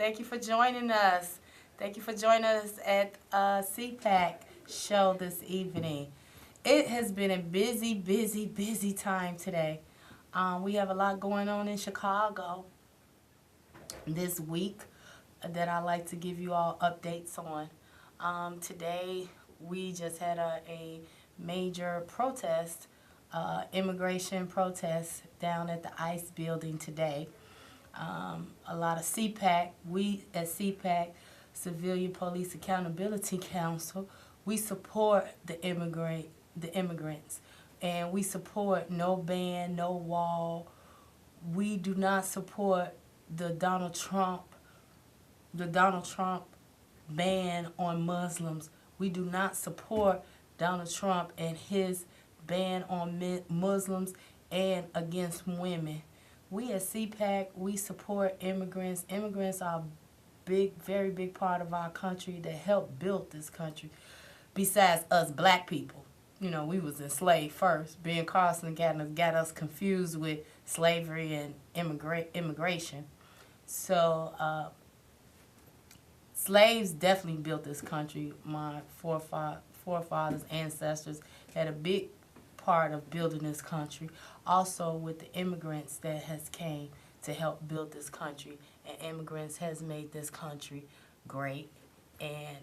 Thank you for joining us. Thank you for joining us at C.A.R.P.R show this evening. It has been a busy, busy, busy time today. We have a lot going on in Chicago this week that I like to give you all updates on. Today, we just had a major protest, immigration protest down at the ICE building today. A lot of C.A.R.P.R, we at C.A.R.P.R, Civilian Police Accountability Council, we support the immigrants, and we support no ban, no wall. We do not support the Donald Trump, the Donald Trump ban on Muslims. We do not support Donald Trump and his ban on Muslims and against women. We at C.A.R.P.R, we support immigrants. Immigrants are a big, very big part of our country that helped build this country. Besides us black people, you know, we was enslaved first. Ben Carson got us confused with slavery and immigration. So slaves definitely built this country. My forefathers, ancestors had a big part of building this country. Also with the immigrants that has came to help build this country. And immigrants has made this country great. And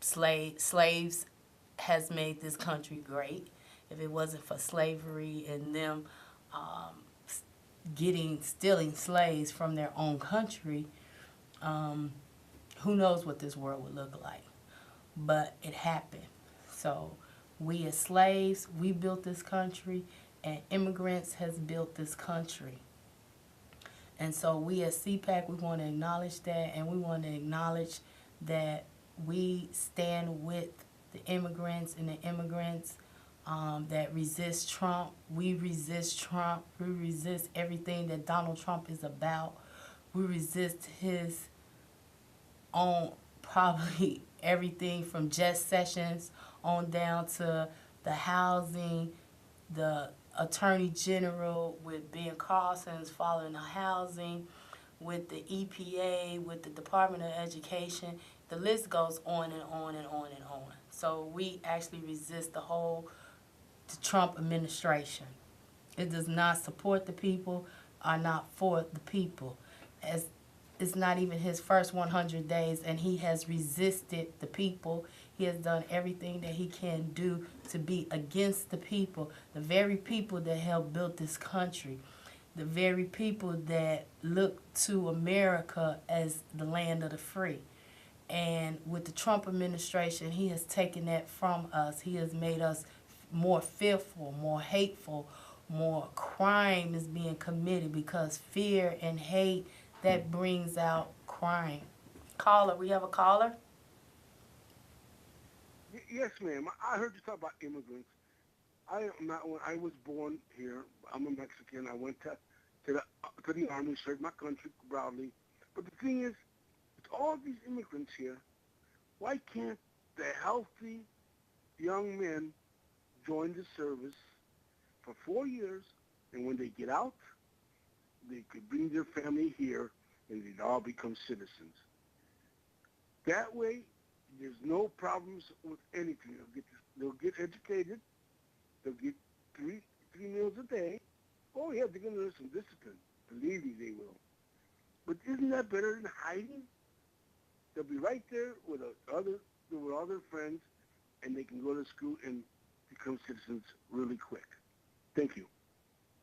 slaves has made this country great. If it wasn't for slavery and them stealing slaves from their own country, who knows what this world would look like. But it happened. So we as slaves, we built this country, and immigrants has built this country. And so we at C.A.R.P.R, we want to acknowledge that, and we want to acknowledge that we stand with the immigrants and the immigrants that resist Trump. We resist Trump. We resist everything that Donald Trump is about. We resist his own, probably everything from Jeff Sessions on down to the housing, the Attorney General with Ben Carson's following the housing, with the EPA, with the Department of Education. The list goes on and on and on and on. So we actually resist the whole Trump administration. It does not support the people, are not for the people. As it's not even his first 100 days, and he has resisted the people. He has done everything that he can do to be against the people, the very people that helped build this country, the very people that look to America as the land of the free. And with the Trump administration, he has taken that from us. He has made us more fearful, more hateful, more crime is being committed because fear and hate, that brings out crime. Caller, we have a caller? Yes, ma'am. I heard you talk about immigrants. I am not. When I was born here, I'm a Mexican. I went to the army, served my country proudly. But the thing is, with all these immigrants here, why can't the healthy young men join the service for 4 years, and when they get out, they could bring their family here, and they'd all become citizens. That way, there's no problems with anything. They'll get educated. They'll get three meals a day. Oh yeah, they're gonna learn some discipline. Believe me, they will. But isn't that better than hiding? They'll be right there with all their friends, and they can go to school and become citizens really quick. Thank you.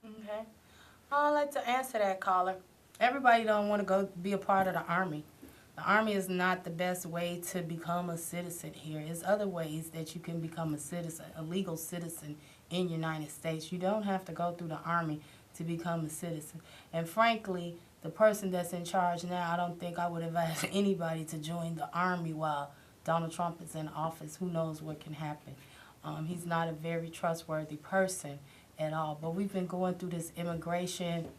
Okay. I'd like to answer that, caller. Everybody don't want to go be a part of the Army. The Army is not the best way to become a citizen here. There's other ways that you can become a citizen, a legal citizen in the United States. You don't have to go through the Army to become a citizen. And frankly, the person that's in charge now, I don't think I would advise anybody to join the Army while Donald Trump is in office. Who knows what can happen. He's not a very trustworthy person at all. But we've been going through this immigration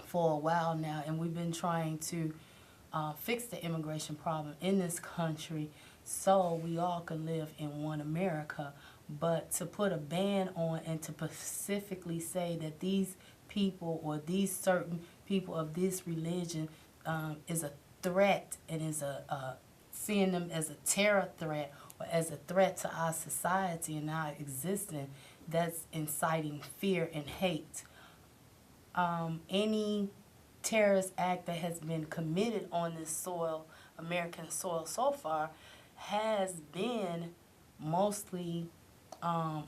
for a while now, and we've been trying to fix the immigration problem in this country so we all can live in one America. But to put a ban on and to specifically say that these people or these certain people of this religion is a threat and is seeing them as a terror threat or as a threat to our society and our existence, that's inciting fear and hate. Any terrorist act that has been committed on this soil, American soil so far, has been mostly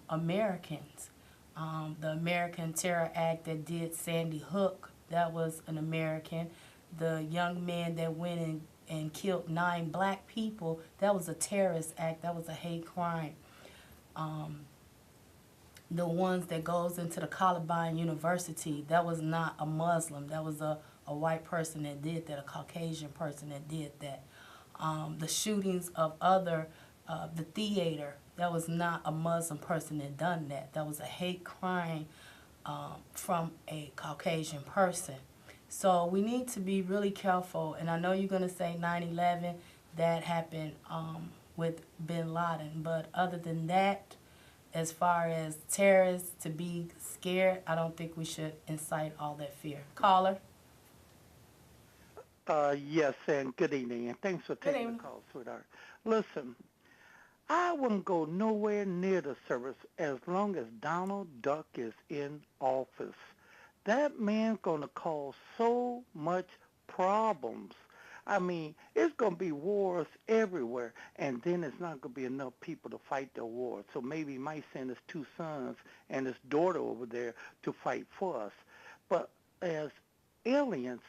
Americans. The American Terror Act that did Sandy Hook, that was an American. The young man that went and killed 9 black people, that was a terrorist act, that was a hate crime. The ones that goes into the Columbine University, that was not a Muslim, that was a white person that did that, a Caucasian person that did that. The shootings of the theater, that was not a Muslim person that done that. That was a hate crime from a Caucasian person. So we need to be really careful. And I know you're going to say 9/11, that happened with bin Laden. But other than that, as far as terrorists to be scared, I don't think we should incite all that fear. Caller? Yes, and good evening, and thanks for Good taking the evening. call, sweetheart. Listen, I wouldn't go nowhere near the service as long as Donald Duck is in office. That man's going to cause so much problems. I mean, it's going to be wars everywhere, and then it's not going to be enough people to fight the war. So maybe he might send his 2 sons and his daughter over there to fight for us. But as aliens,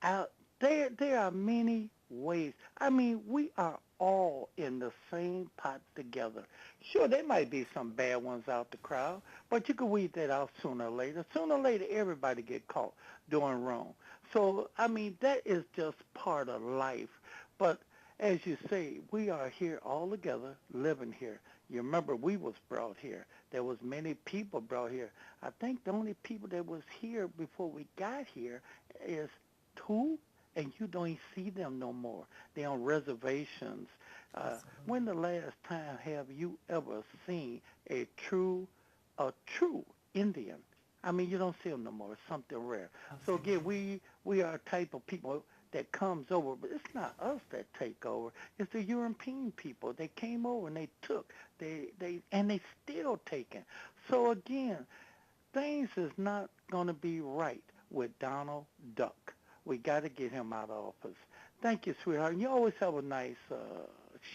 out there are many ways. I mean, we are all in the same pot together. Sure, there might be some bad ones out the crowd, but you can weed that out sooner or later. Sooner or later, everybody get caught doing wrong. So, I mean, that is just part of life. But as you say, we are here all together, living here. You remember we was brought here. There was many people brought here. I think the only people that was here before we got here is two, and you don't even see them no more. They're on reservations. When the last time have you ever seen a true Indian? I mean, you don't see them no more. It's something rare. So again, we are a type of people that comes over, but it's not us that take over. It's the European people. They came over and they took. They still taking. So again, things is not going to be right with Donald Duck. We got to get him out of office. Thank you, sweetheart. You always have a nice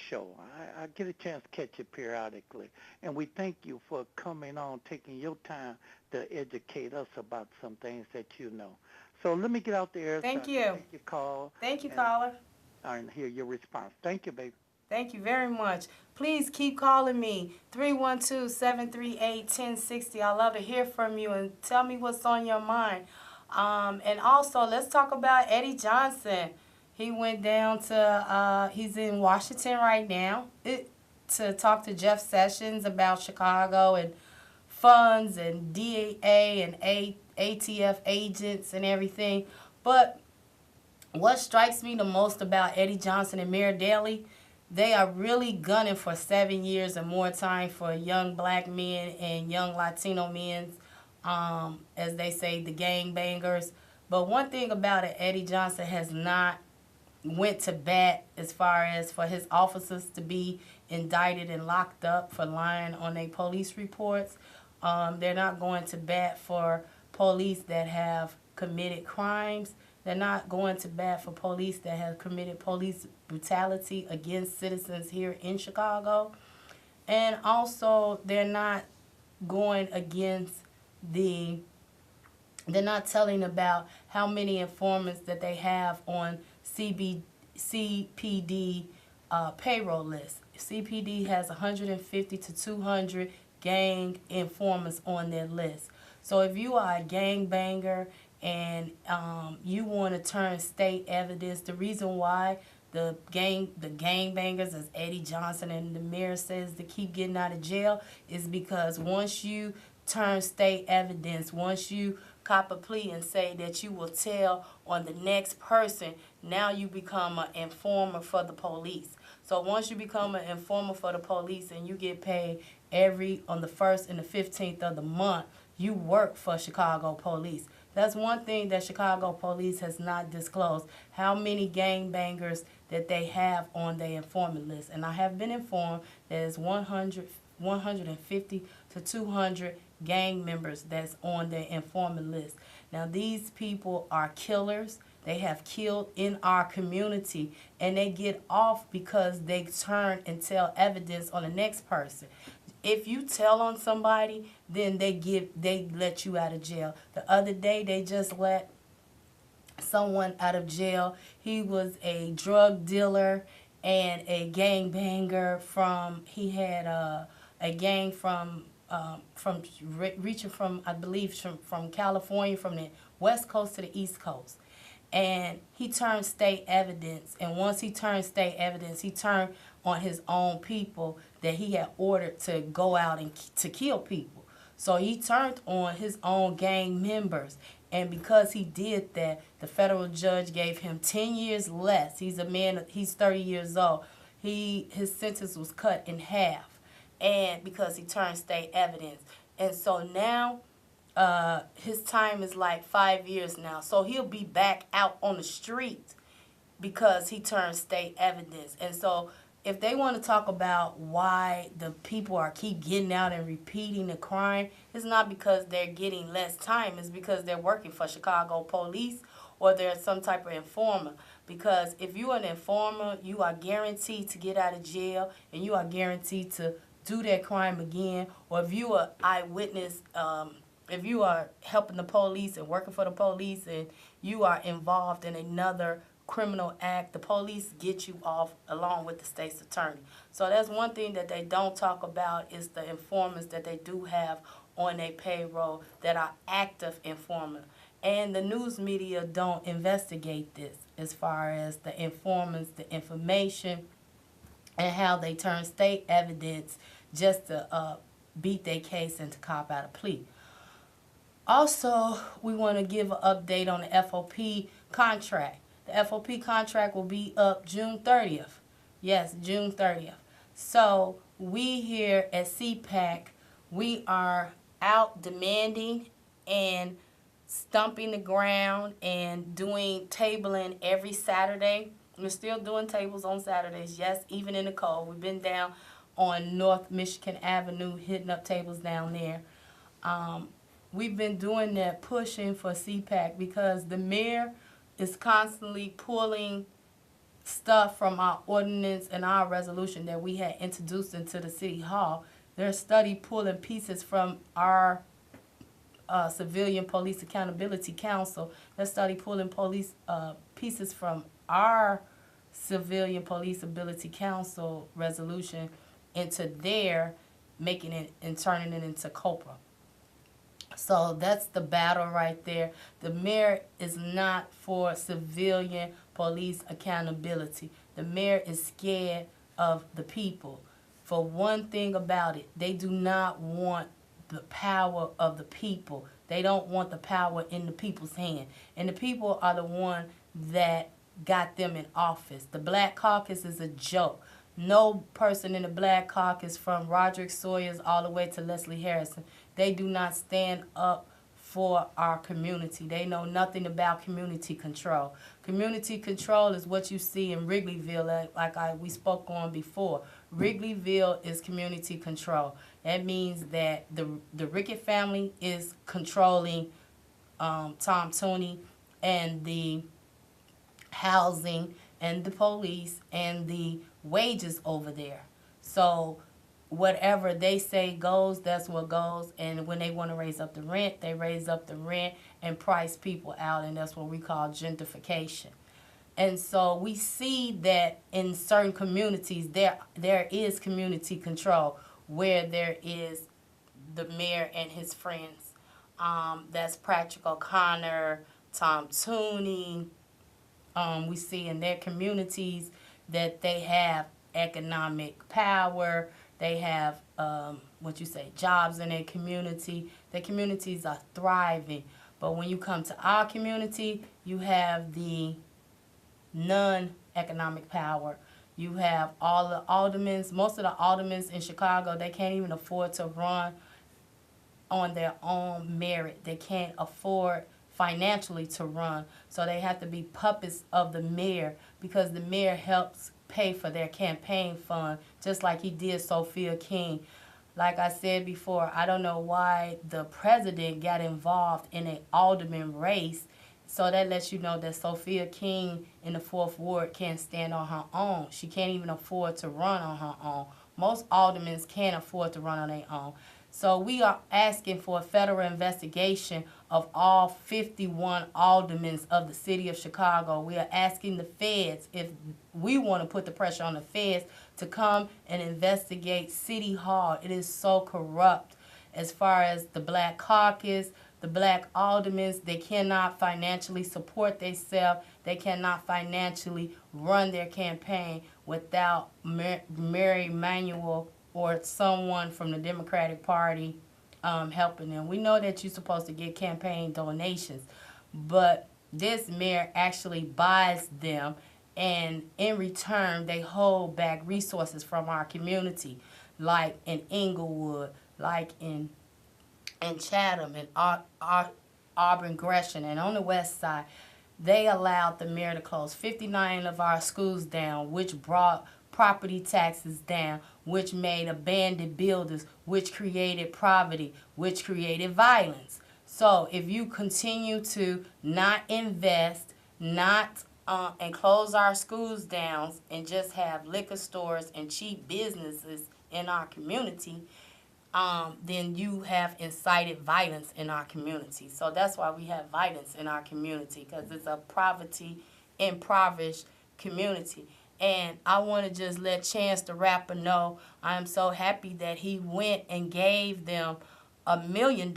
show. I get a chance to catch you periodically. And we thank you for coming on, taking your time to educate us about some things that you know. So let me get out there so Thank I can you. take your call Thank you, and, caller. and hear your response. Thank you, baby. Thank you very much. Please keep calling me, 312-738-1060. I love to hear from you and tell me what's on your mind. And also, let's talk about Eddie Johnson. He went down to, he's in Washington right now to talk to Jeff Sessions about Chicago and funds and DEA and ATF agents and everything. But what strikes me the most about Eddie Johnson and Mayor Daley, they are really gunning for 7 years and more time for young black men and young Latino men, as they say, the gang bangers. But one thing about it, Eddie Johnson has not went to bat as far as for his officers to be indicted and locked up for lying on their police reports. They're not going to bat for police that have committed crimes. They're not going to bat for police that have committed police brutality against citizens here in Chicago. And also, they're not going against the they're not telling about how many informants that they have on CPD payroll list. CPD has 150 to 200 gang informants on their list. So if you are a gang banger and you want to turn state evidence, the reason why the gang bangers, as Eddie Johnson and the mayor says, to keep getting out of jail is because once you turn state evidence, once you cop a plea and say that you will tell on the next person, now you become an informer for the police. So once you become an informer for the police and you get paid every on the 1st and the 15th of the month, you work for Chicago police. That's one thing that Chicago police has not disclosed, how many gangbangers that they have on their informant list. And I have been informed that it's 150 to 200 gang members that's on their informant list. Now, these people are killers. They have killed in our community, and they get off because they turn and tell evidence on the next person. If you tell on somebody, then they let you out of jail. The other day they just let someone out of jail. He was a drug dealer and a gang banger from he had a gang reaching from, I believe, from California, from the west coast to the east coast. And he turned state evidence, and once he turned state evidence, he turned on his own people that he had ordered to go out and to kill people. So he turned on his own gang members. And because he did that, the federal judge gave him 10 years less. He's a man, he's 30 years old. His sentence was cut in half, and because he turned state evidence. And so now his time is like 5 years now. So he'll be back out on the street because he turned state evidence. And so if they want to talk about why the people are keep getting out and repeating the crime, it's not because they're getting less time. It's because they're working for Chicago police or they're some type of informer. Because if you're an informer, you are guaranteed to get out of jail and you are guaranteed to do that crime again. Or if you are eyewitness, if you are helping the police and working for the police and you are involved in another criminal act, the police get you off along with the state's attorney. So that's one thing that they don't talk about is the informants that they do have on their payroll that are active informants. And the news media don't investigate this as far as the informants, the information, and how they turn state evidence just to beat their case and to cop out a plea. Also, we want to give an update on the FOP contract. The FOP contract will be up June 30th. Yes, June 30th. So we here at C.A.R.P.R, we are out demanding and stumping the ground and doing tabling every Saturday. We're still doing tables on Saturdays, yes, even in the cold. We've been down on North Michigan Avenue, hitting up tables down there. We've been doing that, pushing for C.A.R.P.R because the mayor is constantly pulling stuff from our ordinance and our resolution that we had introduced into the city hall. They're pulling pieces from our Civilian Police Accountability Council. They're pulling pieces from our Civilian Police Ability Council resolution into their, making it and turning it into C.A.R.P.R. So that's the battle right there. The mayor is not for civilian police accountability. The mayor is scared of the people. For one thing about it, they do not want the power of the people. They don't want the power in the people's hand. And the people are the one that got them in office. The Black Caucus is a joke. No person in the Black Caucus, from Roderick Sawyers all the way to Leslie Harrison, they do not stand up for our community. They know nothing about community control. Community control is what you see in Wrigleyville, we spoke on before. Wrigleyville is community control. That means that the Rickett family is controlling Tom Tooney and the housing and the police and the wages over there. So whatever they say goes, that's what goes. And when they want to raise up the rent, they raise up the rent and price people out, and that's what we call gentrification. And so we see that in certain communities there is community control where there is the mayor and his friends. That's Practical Connor, Tom Tooney. We see in their communities that they have economic power. They have, jobs in their community. Their communities are thriving. But when you come to our community, you have the non-economic power. You have all the aldermen. Most of the aldermen in Chicago, they can't even afford to run on their own merit. They can't afford financially to run. So they have to be puppets of the mayor because the mayor helps pay for their campaign fund, just like he did Sophia King. Like I said before, I don't know why the president got involved in an alderman race. So that lets you know that Sophia King in the fourth ward can't stand on her own. She can't even afford to run on her own. Most aldermen can't afford to run on their own. So we are asking for a federal investigation of all 51 aldermen of the city of Chicago. We are asking the feds, if we want to put the pressure on the feds to come and investigate City Hall. It is so corrupt as far as the Black Caucus, the Black aldermen. They cannot financially support themselves. They cannot financially run their campaign without Mary Emanuel or someone from the Democratic Party helping them. We know that you're supposed to get campaign donations, but this mayor actually buys them, and in return, they hold back resources from our community, like in Inglewood, like in Chatham, and Auburn Gresham, and on the west side. They allowed the mayor to close 59 of our schools down, which brought property taxes down, which made abandoned buildings, which created poverty, which created violence. So if you continue to not invest, not and close our schools down and just have liquor stores and cheap businesses in our community, then you have incited violence in our community. So that's why we have violence in our community, because it's a poverty, impoverished community. And I want to just let Chance the Rapper know I am so happy that he went and gave them $1 million.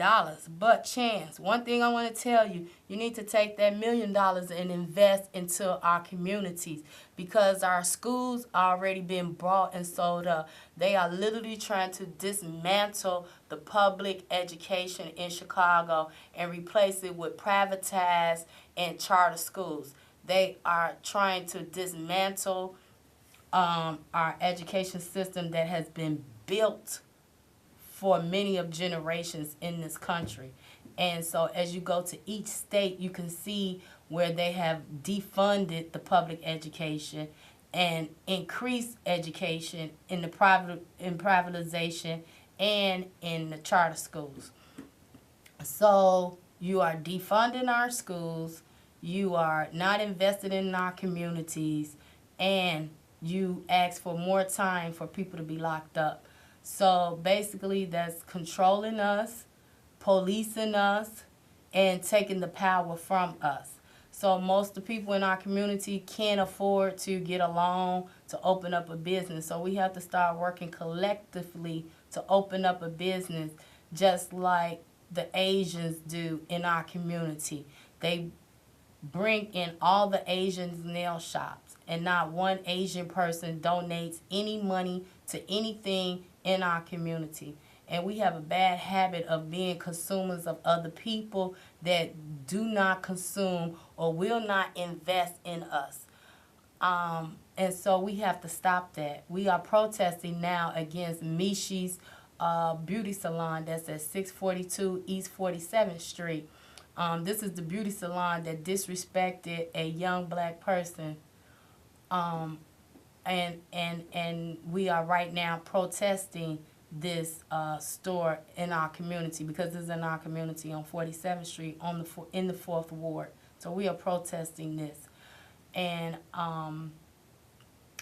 But Chance, one thing I want to tell you, you need to take that $1 million and invest into our communities, because our schools already been bought and sold up. They are literally trying to dismantle the public education in Chicago and replace it with privatized and charter schools. They are trying to dismantle our education system that has been built for many of generations in this country. And so as you go to each state, you can see where they have defunded the public education and increased education in the privatization and in the charter schools. So you are defunding our schools, you are not invested in our communities, and you ask for more time for people to be locked up. So basically, that's controlling us, policing us, and taking the power from us. So most of the people in our community can't afford to get a loan to open up a business. So we have to start working collectively to open up a business, just like the Asians do in our community. They bring in all the Asians' nail shops, and not one Asian person donates any money to anything in our community. And we have a bad habit of being consumers of other people that do not consume or will not invest in us. And so we have to stop that. We are protesting now against Mishi's beauty salon that's at 642 East 47th Street. This is the beauty salon that disrespected a young black person. Um, and we are right now protesting this store in our community, because it's in our community on 47th Street in the fourth ward. So we are protesting this, and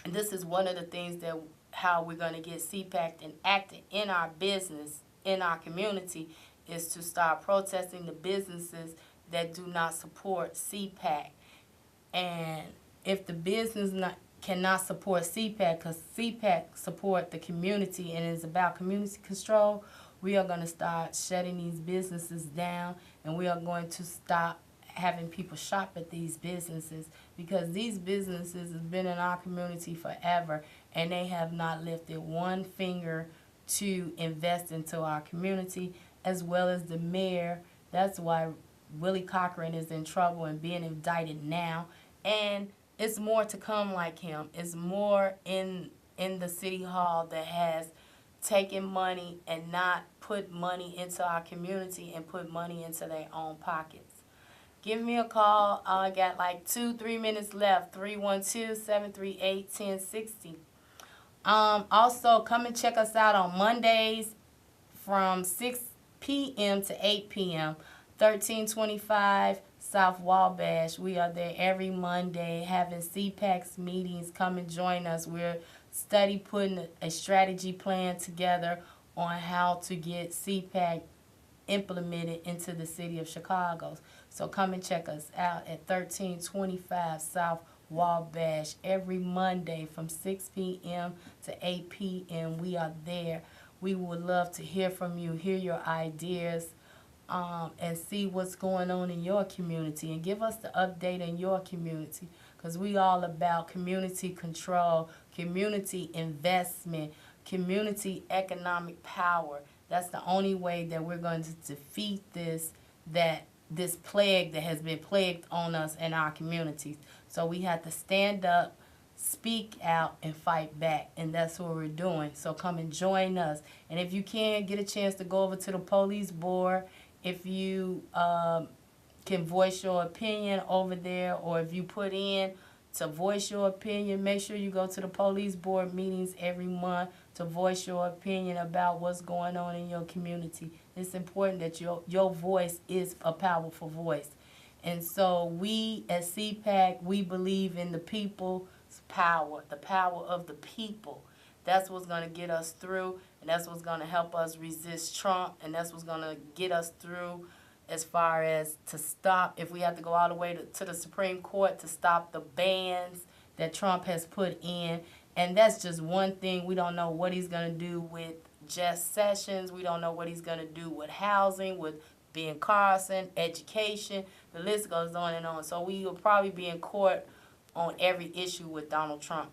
this is one of the things that how we're going to get CPAC and acting in our business in our community is to start protesting the businesses that do not support CPAC. And if the business cannot support CPAC, because CPAC support the community and is about community control, we are going to start shutting these businesses down, and we are going to stop having people shop at these businesses, because these businesses have been in our community forever, and they have not lifted one finger to invest into our community, as well as the mayor. That's why Willie Cochran is in trouble and being indicted now. And it's more to come like him. It's more in the city hall that has taken money and not put money into our community and put money into their own pockets. give me a call. I got like 2-3 minutes left. 312-738-1060. Also, come and check us out on Mondays from 6 p.m. to 8 p.m. 1325 South Wabash. We are there every Monday having CPAC's meetings. Come and join us. We're putting a strategy plan together on how to get CPAC implemented into the city of Chicago. So come and check us out at 1325 South Wabash every Monday from 6 p.m. to 8 p.m. We are there. We would love to hear from you, hear your ideas, and see what's going on in your community, and give us the update in your community, because we all about community control, community investment, community economic power. That's the only way that we're going to defeat this plague that has been plagued on us in our communities. So we have to stand up, speak out, and fight back, and that's what we're doing. So come and join us. And if you can, get a chance to go over to the police board. If you can voice your opinion over there, or if you put in to voice your opinion, make sure you go to the police board meetings every month to voice your opinion about what's going on in your community. It's important that your voice is a powerful voice. And so we at C.A.R.P.R, we believe in the people's power, the power of the people. That's what's going to get us through, and that's what's going to help us resist Trump, and that's what's going to get us through as far as to stop, if we have to go all the way to the Supreme Court to stop the bans that Trump has put in. And that's just one thing. We don't know what he's going to do with Jeff Sessions. We don't know what he's going to do with housing, with Ben Carson, education. The list goes on and on. So we will probably be in court on every issue with Donald Trump.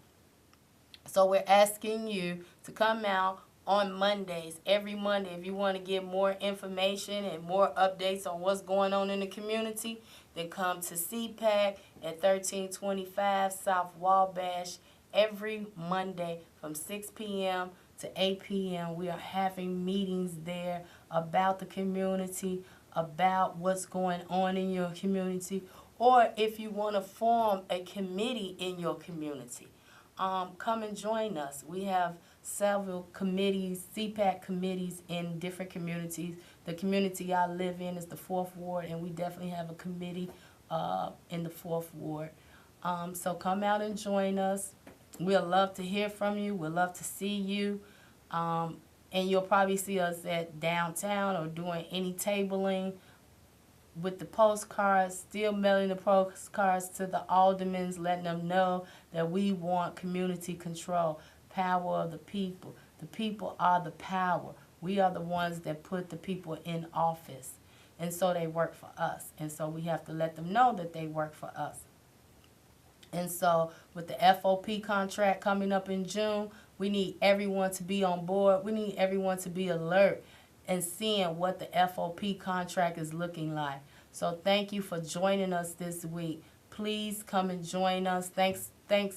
So we're asking you to come out on Mondays, every Monday. If you want to get more information and more updates on what's going on in the community, then come to C.A.R.P.R at 1325 South Wabash every Monday from 6 p.m. to 8 p.m. We are having meetings there about the community, about what's going on in your community, or if you want to form a committee in your community. Come and join us. We have several committees, C.A.R.P.R committees in different communities. The community I live in is the 4th Ward, and we definitely have a committee in the 4th Ward. So come out and join us. We'd love to hear from you. We'd love to see you. And you'll probably see us at downtown or doing any tabling with the postcards, still mailing the postcards to the aldermen, letting them know that we want community control, power of the people. The people are the power. We are the ones that put the people in office. And so they work for us. And so we have to let them know that they work for us. And so with the FOP contract coming up in June, we need everyone to be on board. We need everyone to be alert and seeing what the FOP contract is looking like. So thank you for joining us this week. Please come and join us. Thanks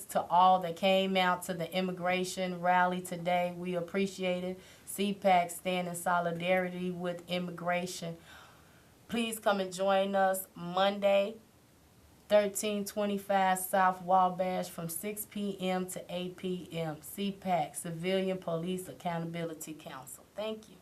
to all that came out to the immigration rally today. We appreciate it. C.A.R.P.R stand in solidarity with immigration. Please come and join us Monday, 1325 South Wabash from 6 p.m. to 8 p.m. C.A.R.P.R, Civilian Police Accountability Council. Thank you.